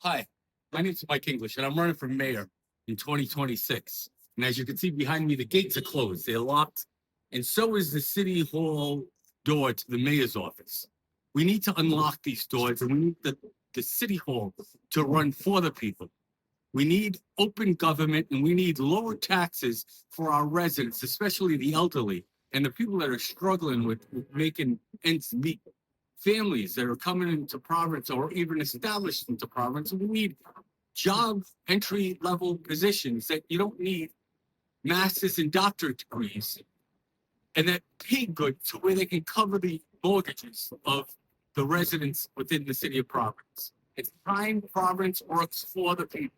Hi, my name is Mike English, and I'm running for mayor in 2026. And as you can see behind me, the gates are closed, they're locked, and so is the city hall door to the mayor's office. We need to unlock these doors, and we need the city hall to run for the people. We need open government, and we need lower taxes for our residents, especially the elderly and the people that are struggling with making ends meet. Families that are coming into Providence or even established into Providence. We need job entry level positions that you don't need masters and doctorate degrees and that pay good to where they can cover the mortgages of the residents within the city of Providence. It's time Providence works for the people.